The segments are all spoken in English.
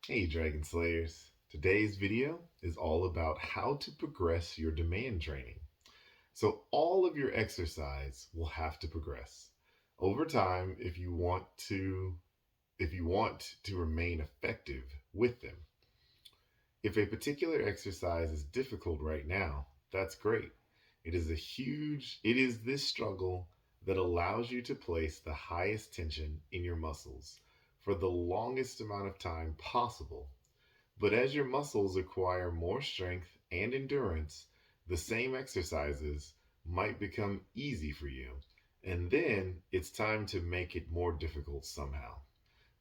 Hey Dragon Slayers. Today's video is all about how to progress your demand training. So all of your exercise will have to progress over time if you want to remain effective with them. If a particular exercise is difficult right now, that's great. It is this struggle that allows you to place the highest tension in your muscles for the longest amount of time possible. But as your muscles acquire more strength and endurance, the same exercises might become easy for you. And then it's time to make it more difficult somehow.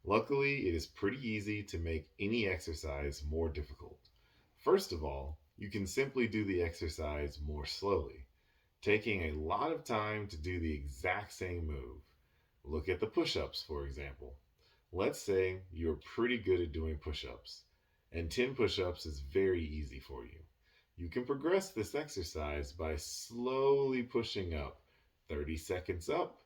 Luckily, it is pretty easy to make any exercise more difficult. First of all, you can simply do the exercise more slowly, taking a lot of time to do the exact same move. Look at the push ups, for example. Let's say you're pretty good at doing push ups, and 10 push ups is very easy for you. You can progress this exercise by slowly pushing up 30 seconds up,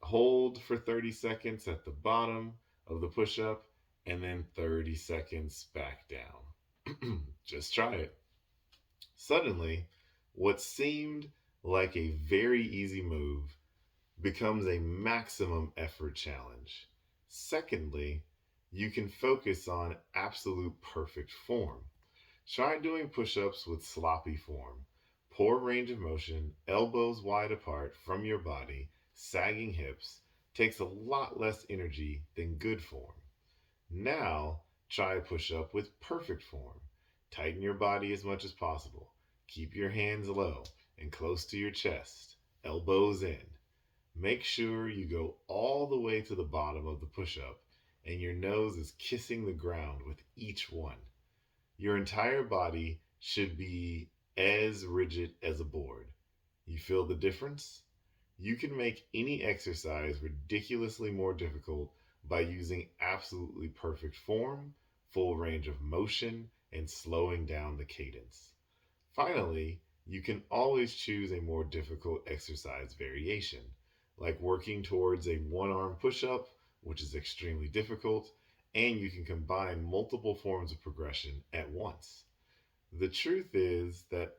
hold for 30 seconds at the bottom of the push up, and then 30 seconds back down. Just try it. Suddenly, what seemed like a very easy move becomes a maximum effort challenge. Secondly, you can focus on absolute perfect form. Try doing push ups with sloppy form. Poor range of motion, elbows wide apart from your body, sagging hips takes a lot less energy than good form. Now, try a push up with perfect form. Tighten your body as much as possible. Keep your hands low and close to your chest, elbows in. Make sure you go all the way to the bottom of the push up and your nose is kissing the ground with each one. Your entire body should be as rigid as a board. You feel the difference? You can make any exercise ridiculously more difficult by using absolutely perfect form, full range of motion, and slowing down the cadence. Finally, you can always choose a more difficult exercise variation, like working towards a one arm push up, which is extremely difficult, and you can combine multiple forms of progression at once. The truth is that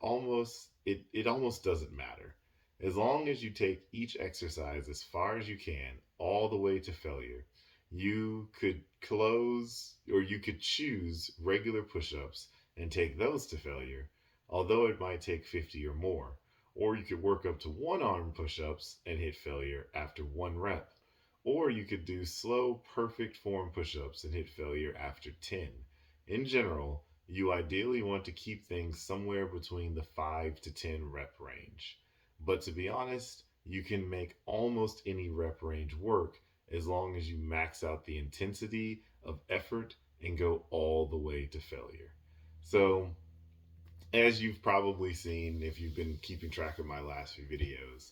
it almost doesn't matter. As long as you take each exercise as far as you can, all the way to failure, you could choose regular push-ups and take those to failure, although it might take 50 or more. Or you could work up to one arm push-ups and hit failure after one rep. Or you could do slow, perfect form push-ups and hit failure after 10. In general, you ideally want to keep things somewhere between the 5 to 10 rep range. But to be honest, you can make almost any rep range work as long as you max out the intensity of effort and go all the way to failure. So, as you've probably seen if you've been keeping track of my last few videos,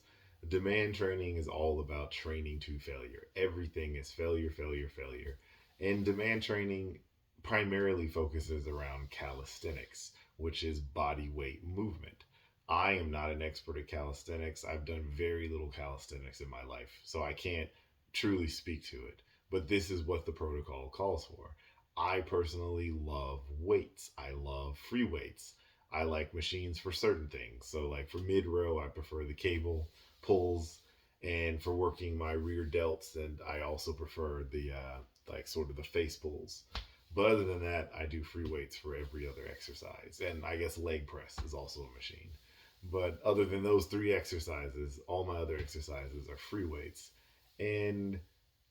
demand training is all about training to failure. Everything is failure, failure, failure. And demand training primarily focuses around calisthenics, which is body weight movement. I am not an expert at calisthenics. I've done very little calisthenics in my life, so I can't truly speak to it. But this is what the protocol calls for. I personally love weights. I love free weights. I like machines for certain things. So, like for mid row, I prefer the cable pulls, and for working my rear delts, and I also prefer the like sort of the face pulls. But other than that, I do free weights for every other exercise, and I guess leg press is also a machine. But other than those three exercises, all my other exercises are free weights, and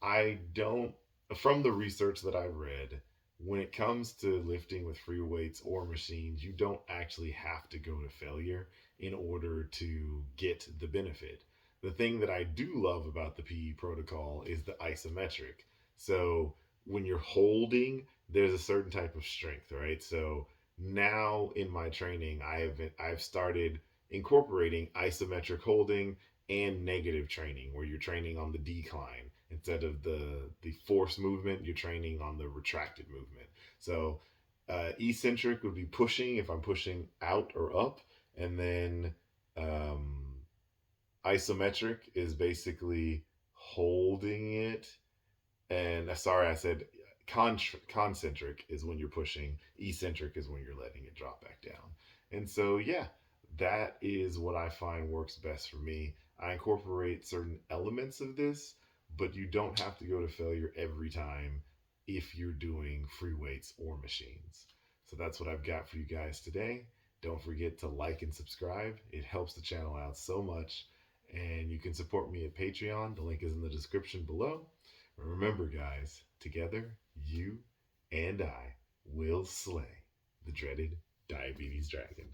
I don't. From the research that I read, when it comes to lifting with free weights or machines, you don't actually have to go to failure in order to get the benefit. The thing that I do love about the PE protocol is the isometric. So when you're holding, there's a certain type of strength, right? So now in my training, I've started incorporating isometric holding and negative training, where you're training on the decline instead of the force movement. You're training on the retracted movement. So eccentric would be pushing if I'm pushing out or up, and then um, isometric is basically holding it. And sorry, I said Concentric is when you're pushing, eccentric is when you're letting it drop back down. And so, yeah, that is what I find works best for me. I incorporate certain elements of this, but you don't have to go to failure every time if you're doing free weights or machines. So that's what I've got for you guys today. Don't forget to like and subscribe. It helps the channel out so much. And you can support me at Patreon. The link is in the description below. Remember, guys, together, you and I will slay the dreaded diabetes dragon.